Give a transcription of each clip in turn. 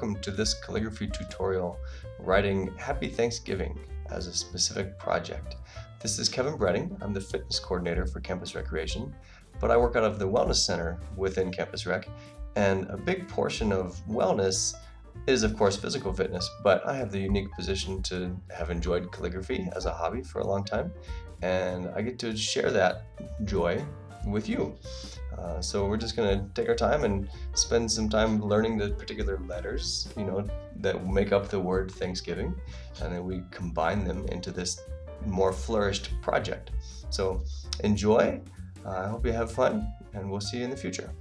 welcome to this calligraphy tutorial writing Happy Thanksgiving as a specific project. This is Kevin Bretting. I'm the fitness coordinator for Campus Recreation, but I work out of the Wellness Center within Campus Rec, and a big portion of wellness is of course physical fitness, but I have the unique position to have enjoyed calligraphy as a hobby for a long time, and I get to share that joy with you. So we're just going to take our time and spend some time learning the particular letters, that make up the word Thanksgiving, and then we combine them into this more flourished project. So enjoy, I hope you have fun, and we'll see you in the future.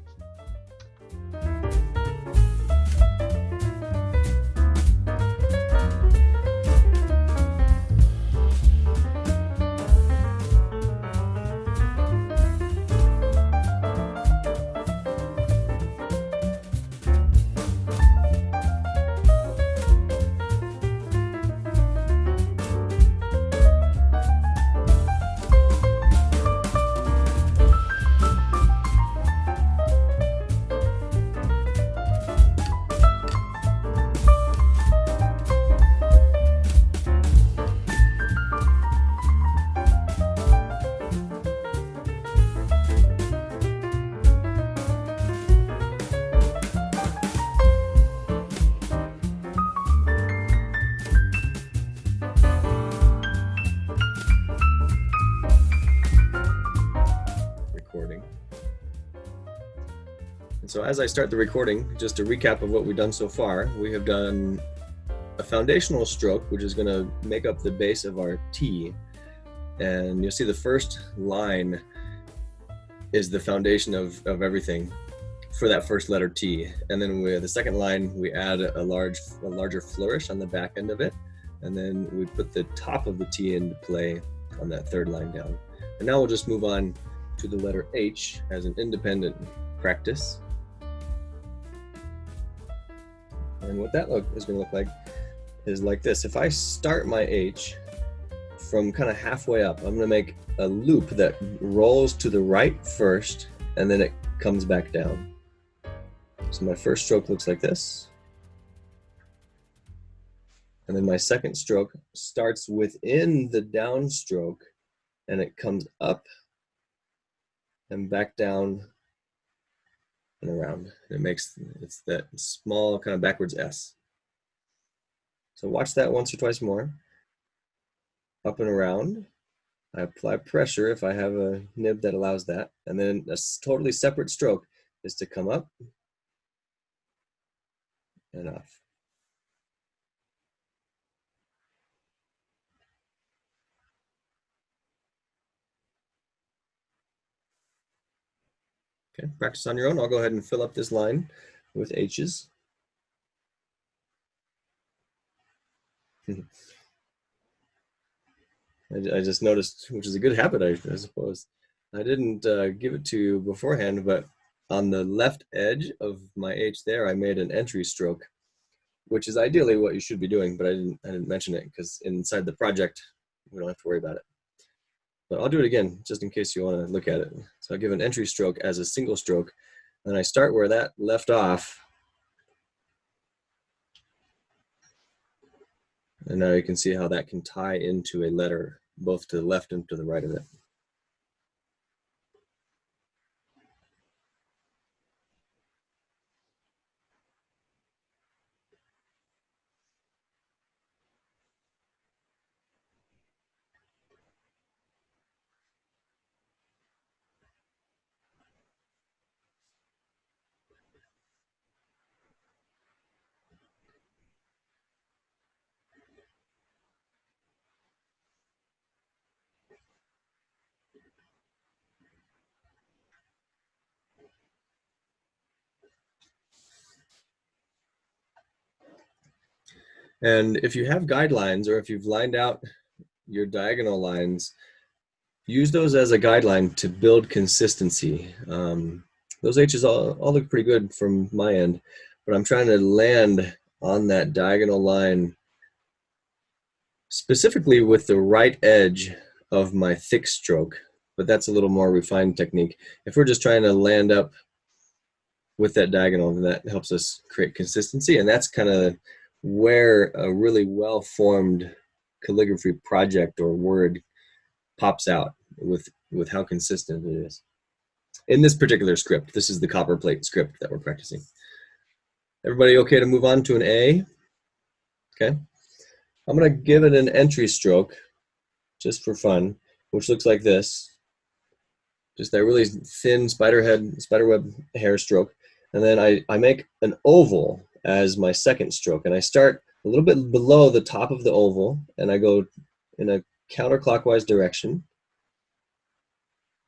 Recording. And so as I start the recording, just a recap of what we've done so far. We have done a foundational stroke, which is going to make up the base of our T. And you'll see the first line is the foundation of everything for that first letter T. And then the second line, we add a larger flourish on the back end of it. And then we put the top of the T into play on that third line down. And now we'll just move on to the letter H as an independent practice. And what that is going to look like is like this. If I start my H from kind of halfway up, I'm going to make a loop that rolls to the right first, and then it comes back down. So my first stroke looks like this. And then my second stroke starts within the downstroke, and it comes up and back down and around. It's that small kind of backwards S. So watch that once or twice more. Up and around. I apply pressure if I have a nib that allows that. And then a totally separate stroke is to come up and off. Okay, practice on your own. I'll go ahead and fill up this line with H's. I just noticed, which is a good habit, I suppose. I didn't give it to you beforehand, but on the left edge of my H there, I made an entry stroke, which is ideally what you should be doing, but I didn't mention it because inside the project, we don't have to worry about it. But I'll do it again, just in case you want to look at it. So I give an entry stroke as a single stroke, and I start where that left off. And now you can see how that can tie into a letter, both to the left and to the right of it. And if you have guidelines, or if you've lined out your diagonal lines, use those as a guideline to build consistency. Those H's all look pretty good from my end, but I'm trying to land on that diagonal line specifically with the right edge of my thick stroke, but that's a little more refined technique. If we're just trying to land up with that diagonal, and that helps us create consistency. And that's kind of where a really well-formed calligraphy project or word pops out with how consistent it is. In this particular script, this is the copperplate script that we're practicing. Everybody okay to move on to an A? Okay. I'm going to give it an entry stroke just for fun, which looks like this. Just that really thin spiderweb hair stroke. And then I make an oval as my second stroke. And I start a little bit below the top of the oval, and I go in a counterclockwise direction.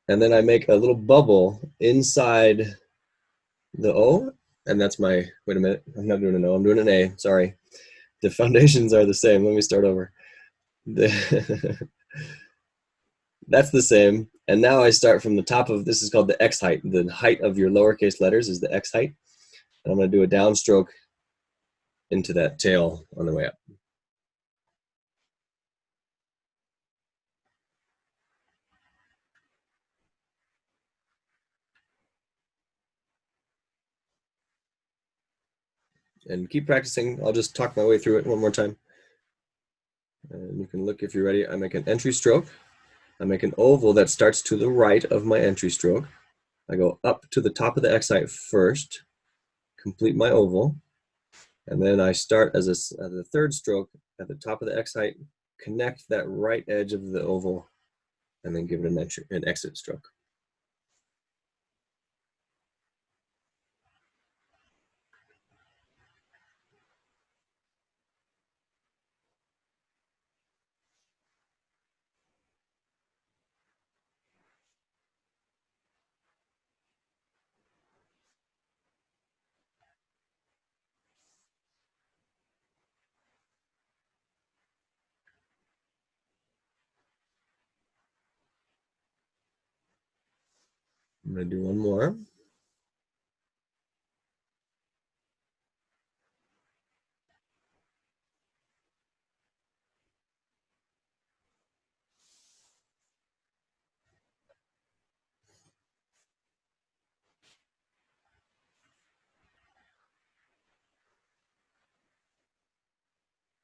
And then I make a little bubble inside the O, and that's my, wait a minute, I'm not doing an O, I'm doing an A, sorry. The foundations are the same, let me start over. That's the same. And now I start from the top of, this is called the X height. The height of your lowercase letters is the X height. And I'm going to do a downstroke into that tail on the way up. And keep practicing. I'll just talk my way through it one more time. And you can look if you're ready. I make an entry stroke. I make an oval that starts to the right of my entry stroke. I go up to the top of the X height first, complete my oval, and then I start as a third stroke at the top of the X height, connect that right edge of the oval, and then give it an exit stroke. I'm going to do one more.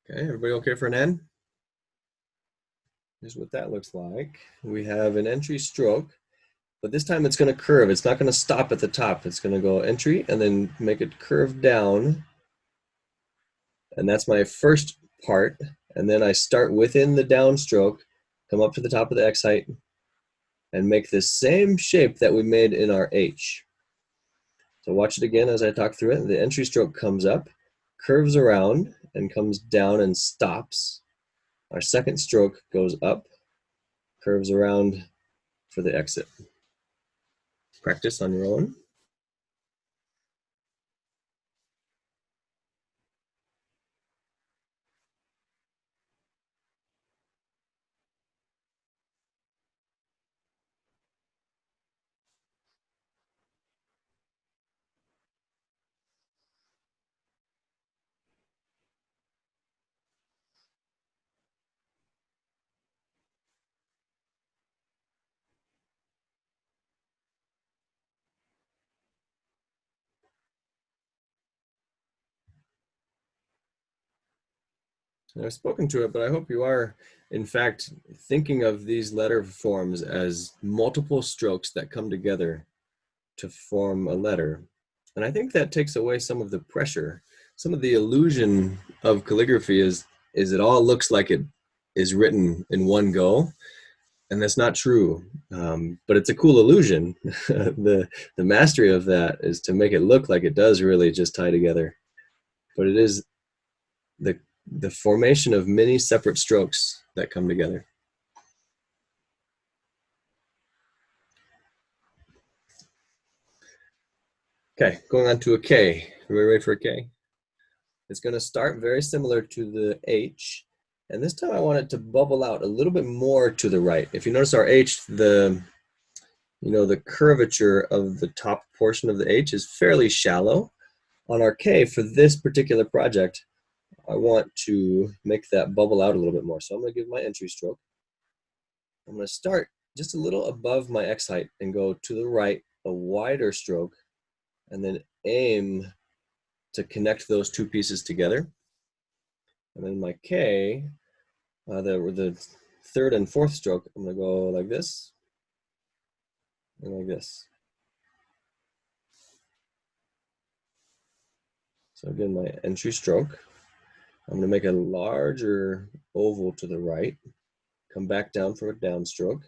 Okay, everybody okay for an N? Here's what that looks like. We have an entry stroke, but this time it's going to curve. It's not going to stop at the top. It's going to go entry and then make it curve down. And that's my first part. And then I start within the downstroke, come up to the top of the X height, and make the same shape that we made in our H. So watch it again as I talk through it. The entry stroke comes up, curves around, and comes down and stops. Our second stroke goes up, curves around for the exit. Practice on your own. I've spoken to it, but I hope you are, in fact, thinking of these letter forms as multiple strokes that come together to form a letter. And I think that takes away some of the pressure. Some of the illusion of calligraphy is it all looks like it is written in one go, and that's not true. But it's a cool illusion. The mastery of that is to make it look like it does really just tie together. But it is the formation of many separate strokes that come together. Okay, going on to a K. Are we ready for a K? It's going to start very similar to the H, and this time I want it to bubble out a little bit more to the right. If you notice our H, the curvature of the top portion of the H is fairly shallow. On our K, for this particular project, I want to make that bubble out a little bit more. So I'm going to give my entry stroke. I'm going to start just a little above my X height and go to the right, a wider stroke, and then aim to connect those two pieces together. And then my K, the third and fourth stroke, I'm gonna go like this and like this. So again, my entry stroke, I'm gonna make a larger oval to the right, come back down for a downstroke,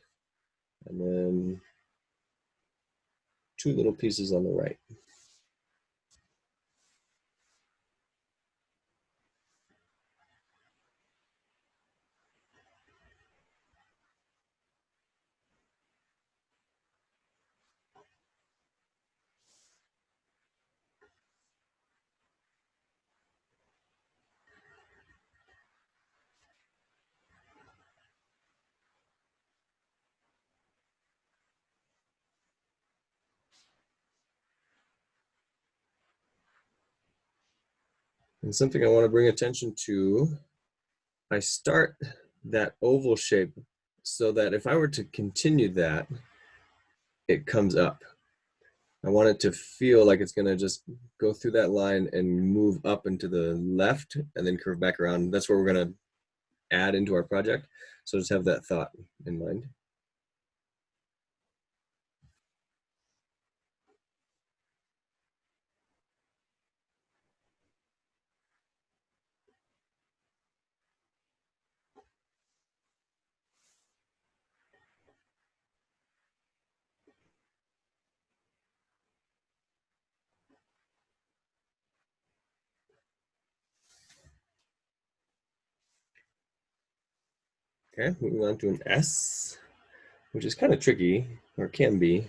and then two little pieces on the right. And something I want to bring attention to, I start that oval shape so that if I were to continue that, it comes up. I want it to feel like it's going to just go through that line and move up into the left and then curve back around. That's where we're going to add into our project. So just have that thought in mind. Okay, moving on to an S, which is kind of tricky, or can be.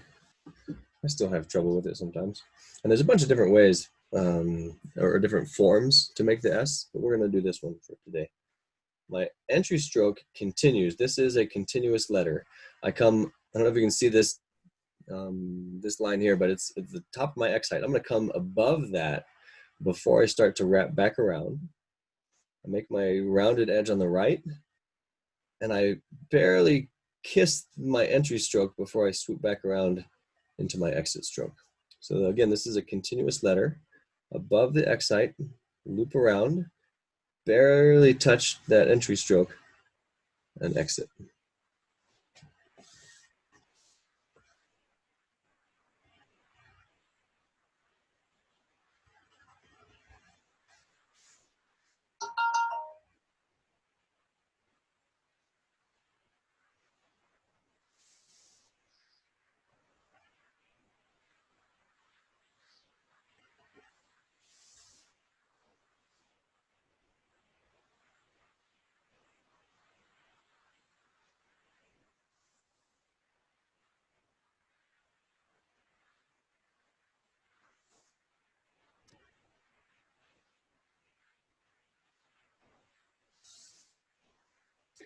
I still have trouble with it sometimes. And there's a bunch of different ways or different forms to make the S, but we're going to do this one for today. My entry stroke continues. This is a continuous letter. I don't know if you can see this this line here, but it's at the top of my X height. I'm going to come above that before I start to wrap back around. I make my rounded edge on the right, and I barely kiss my entry stroke before I swoop back around into my exit stroke. So again, this is a continuous letter above the X height, loop around, barely touch that entry stroke, and exit.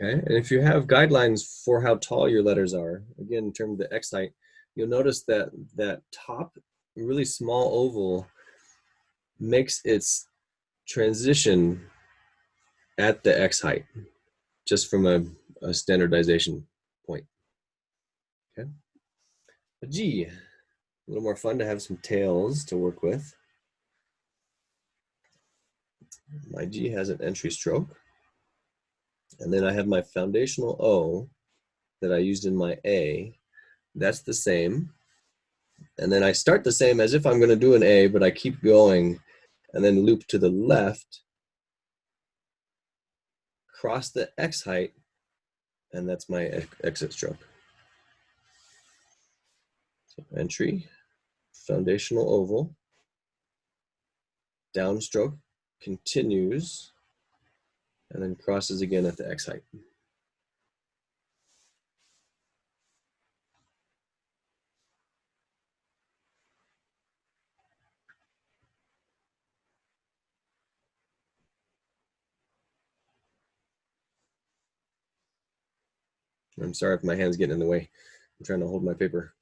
Okay, and if you have guidelines for how tall your letters are, again, in terms of the X height, you'll notice that that top really small oval makes its transition at the X height, just from a standardization point. Okay, a G, a little more fun to have some tails to work with. My G has an entry stroke, and then I have my foundational O that I used in my A. That's the same. And then I start the same as if I'm going to do an A, but I keep going and then loop to the left, cross the X height, and that's my exit stroke. So entry, foundational oval, downstroke, continues, and then crosses again at the X height. I'm sorry if my hand's getting in the way. I'm trying to hold my paper.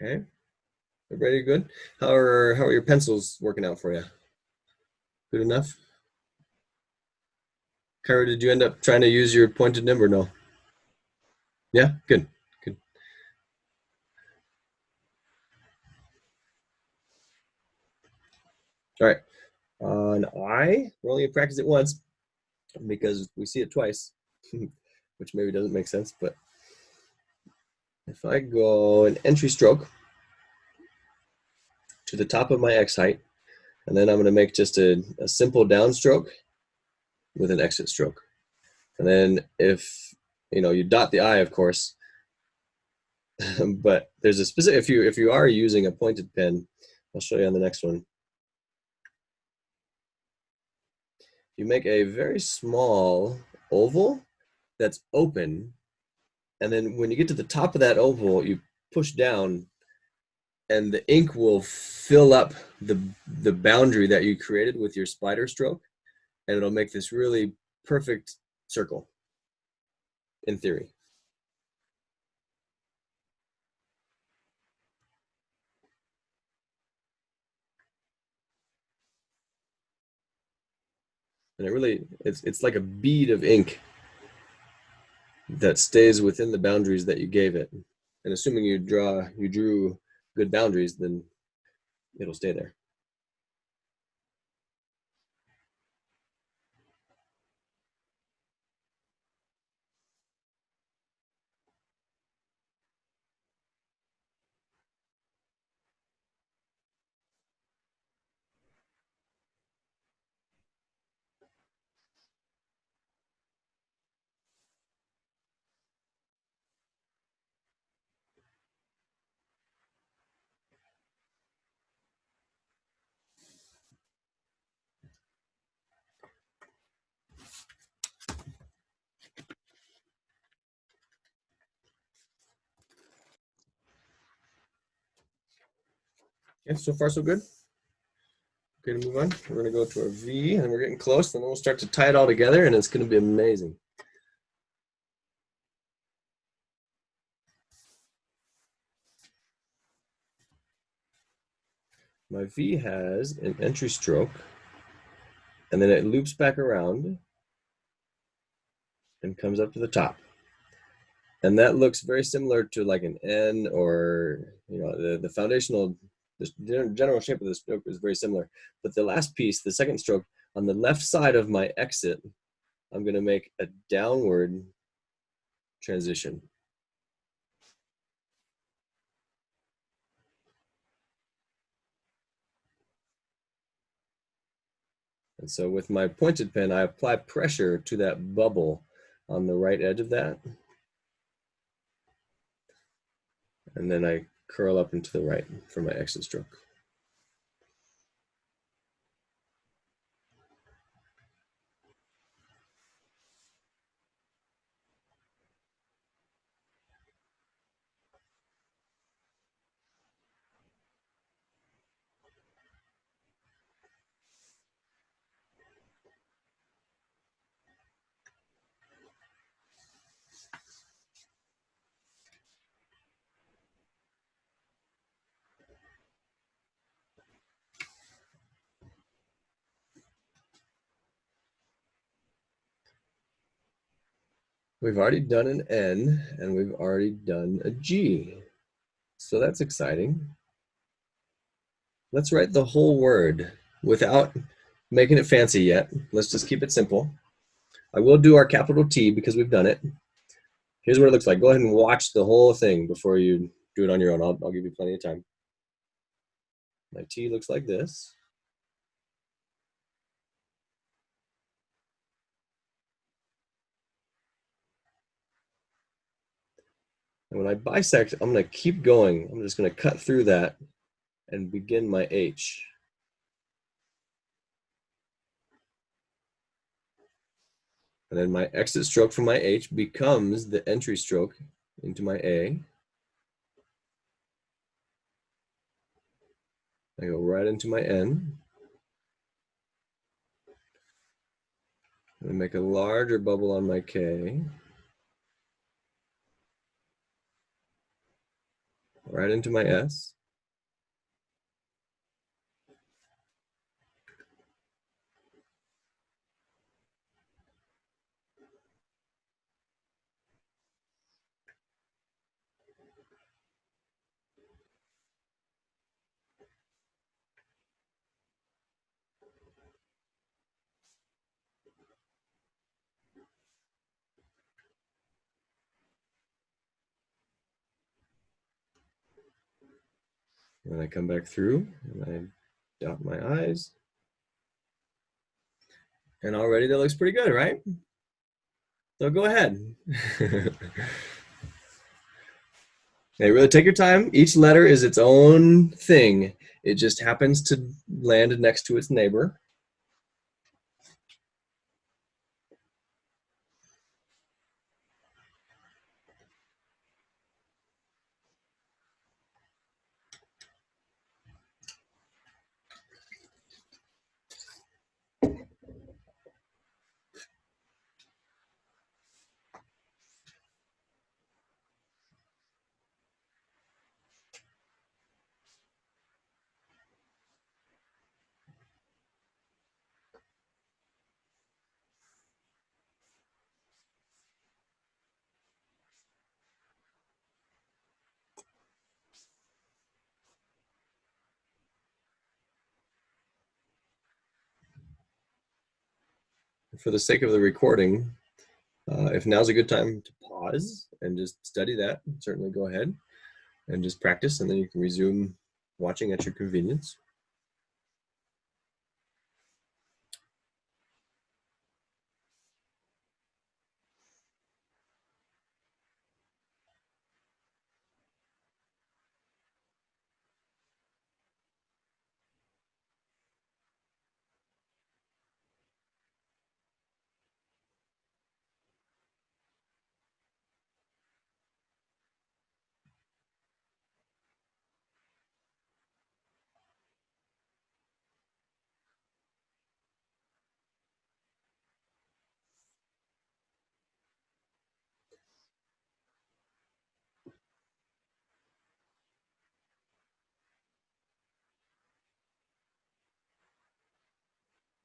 Okay. Everybody good? How are your pencils working out for you? Good enough? Kyra, did you end up trying to use your pointed nib or no? Yeah, good. Good. All right. On I, we're only gonna practice it once because we see it twice, which maybe doesn't make sense, but if I go an entry stroke to the top of my X height, and then I'm going to make just a simple downstroke with an exit stroke. And then if you dot the I, of course, but there's a specific, if you are using a pointed pen, I'll show you on the next one. You make a very small oval that's open, and then when you get to the top of that oval, you push down and the ink will fill up the boundary that you created with your spider stroke, and it'll make this really perfect circle in theory. And it's like a bead of ink that stays within the boundaries that you gave it. And assuming you drew good boundaries, then it'll stay there. Okay, so far so good. Okay, to move on. We're gonna go to our V, and we're getting close, and then we'll start to tie it all together, and it's gonna be amazing. My V has an entry stroke, and then it loops back around and comes up to the top. And that looks very similar to like an N, or the foundational, the general shape of the stroke is very similar. But the last piece, the second stroke, on the left side of my exit, I'm going to make a downward transition. And so with my pointed pen, I apply pressure to that bubble on the right edge of that. And then I curl up into the right for my exit stroke. We've already done an N, and we've already done a G. So that's exciting. Let's write the whole word without making it fancy yet. Let's just keep it simple. I will do our capital T because we've done it. Here's what it looks like. Go ahead and watch the whole thing before you do it on your own. I'll give you plenty of time. My T looks like this. And when I bisect, I'm going to keep going. I'm just going to cut through that and begin my H. And then my exit stroke from my H becomes the entry stroke into my A. I go right into my N. I make a larger bubble on my K. right into my S. And I come back through and I dot my I's. And already that looks pretty good, right? So go ahead. Hey, really take your time. Each letter is its own thing. It just happens to land next to its neighbor. For the sake of the recording, if now's a good time to pause and just study that, certainly go ahead and just practice, and then you can resume watching at your convenience.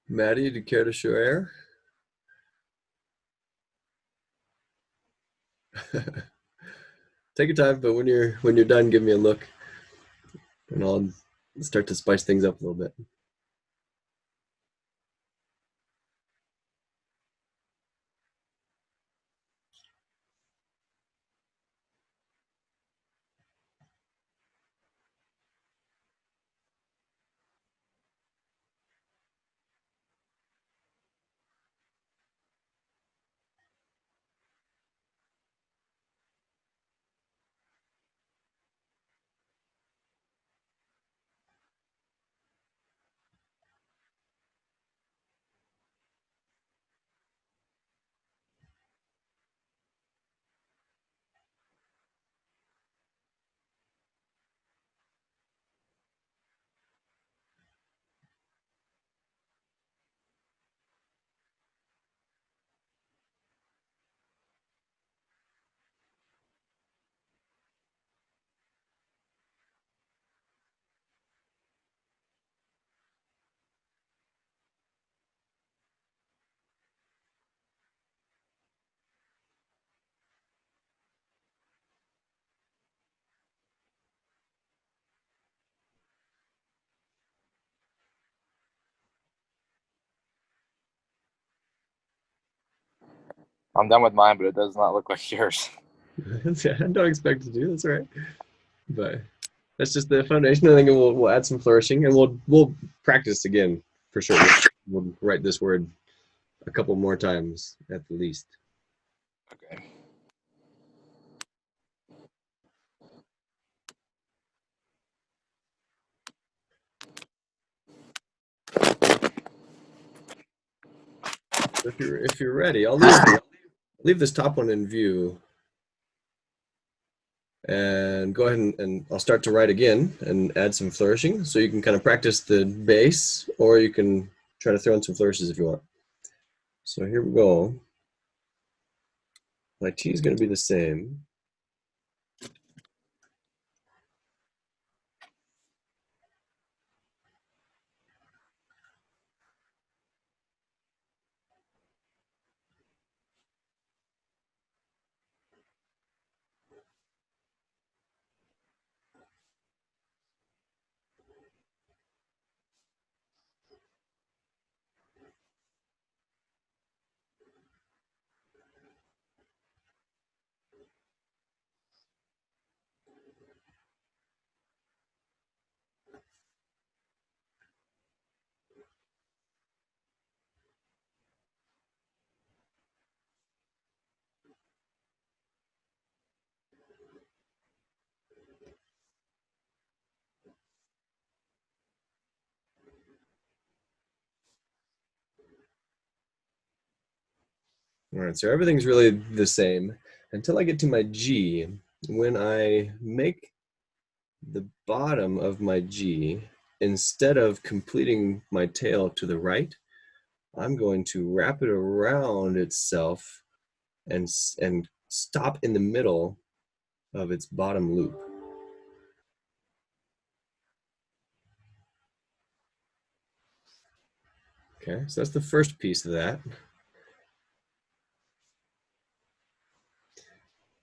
Maddie, do you care to share? Take your time, but when you're done, give me a look, and I'll start to spice things up a little bit. I'm done with mine, but it does not look like yours. I don't expect to do that's right, but that's just the foundation. I think we'll add some flourishing, and we'll practice again for sure. We'll write this word a couple more times at the least. Okay. If you're ready, I'll leave this top one in view, and go ahead and I'll start to write again and add some flourishing, so you can kind of practice the base, or you can try to throw in some flourishes if you want. So here we go. My T is going to be the same. All right, so everything's really the same until I get to my G. When I make the bottom of my G, instead of completing my tail to the right, I'm going to wrap it around itself and stop in the middle of its bottom loop. Okay, so that's the first piece of that.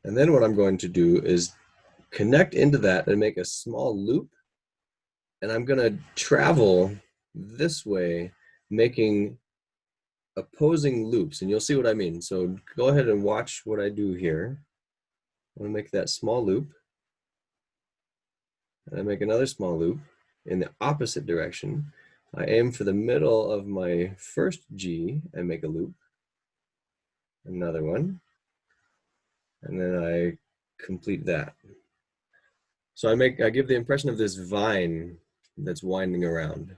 And then what I'm going to do is connect into that and make a small loop. And I'm going to travel this way, making opposing loops. And you'll see what I mean. So go ahead and watch what I do here. I'm going to make that small loop. And I make another small loop in the opposite direction. I aim for the middle of my first G and make a loop. Another one. And then I complete that. So I give the impression of this vine that's winding around.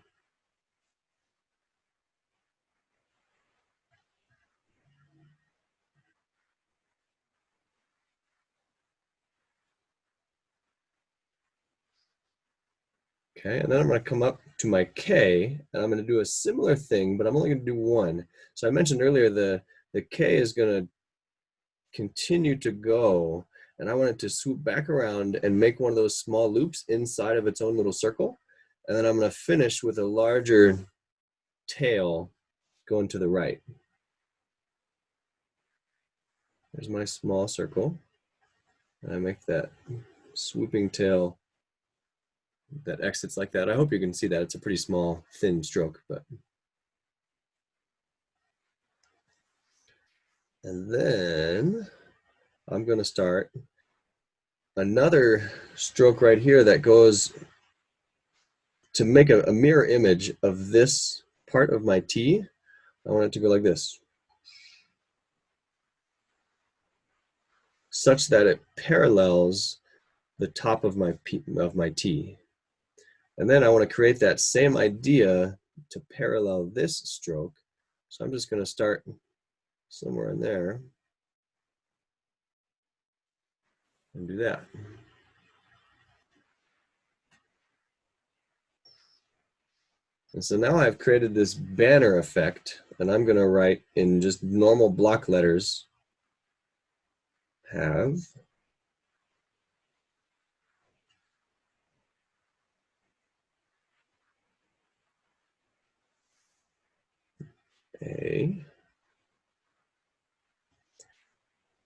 Okay, and then I'm going to come up to my K, and I'm going to do a similar thing, but I'm only going to do one. So I mentioned earlier the K is going to continue to go, and I want it to swoop back around and make one of those small loops inside of its own little circle. And then I'm going to finish with a larger tail going to the right. There's my small circle. And I make that swooping tail that exits like that. I hope you can see that. It's a pretty small, thin stroke, but. And then I'm going to start another stroke right here that goes to make a mirror image of this part of my T. I want it to go like this, such that it parallels the top of my T. And then I want to create that same idea to parallel this stroke. So I'm just going to start somewhere in there and do that. And so now I've created this banner effect, and I'm going to write in just normal block letters, have a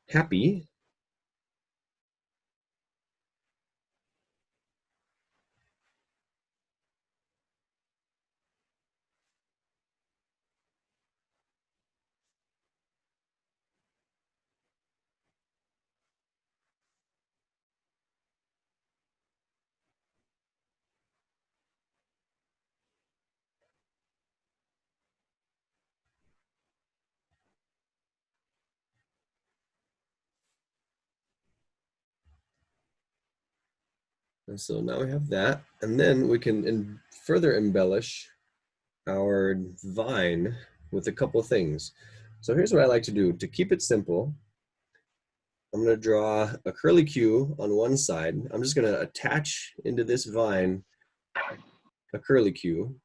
happy And so now we have that, and then we can further embellish our vine with a couple things. So here's what I like to do. To keep it simple, I'm going to draw a curly Q on one side. I'm just going to attach into this vine a curly Q.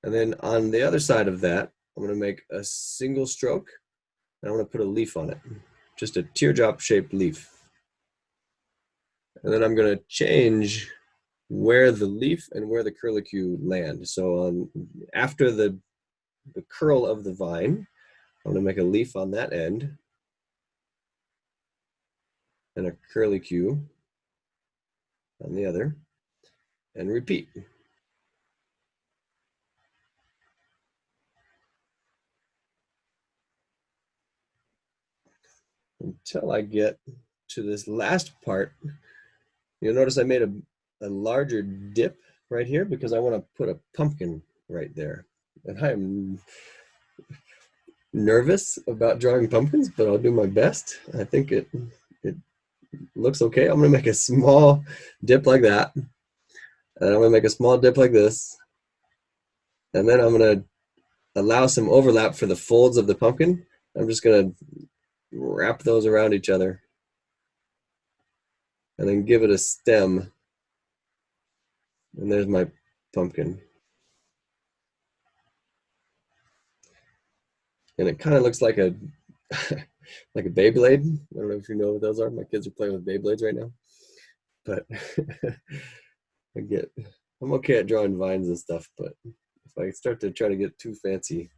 And then on the other side of that, I'm going to make a single stroke, and I'm going to put a leaf on it, just a teardrop shaped leaf. And then I'm going to change where the leaf and where the curlicue land. So after the curl of the vine, I'm going to make a leaf on that end and a curlicue on the other, and repeat. Until I get to this last part. You'll notice I made a larger dip right here because I want to put a pumpkin right there. And I am nervous about drawing pumpkins, but I'll do my best. I think it looks okay. I'm going to make a small dip like that. And I'm going to make a small dip like this. And then I'm going to allow some overlap for the folds of the pumpkin. I'm just gonna wrap those around each other and then give it a stem. And there's my pumpkin. And it kind of looks like a like a Beyblade. I don't know if you know what those are. My kids are playing with Beyblades right now. But I'm okay at drawing vines and stuff, but if I start to try to get too fancy,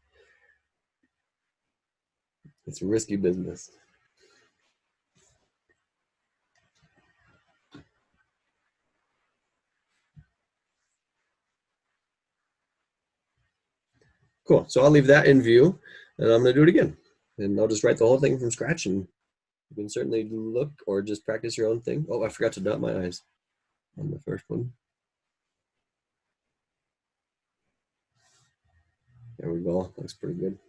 it's risky business. Cool. So I'll leave that in view, and I'm going to do it again. And I'll just write the whole thing from scratch, and you can certainly look or just practice your own thing. Oh, I forgot to dot my I's on the first one. There we go. Looks pretty good.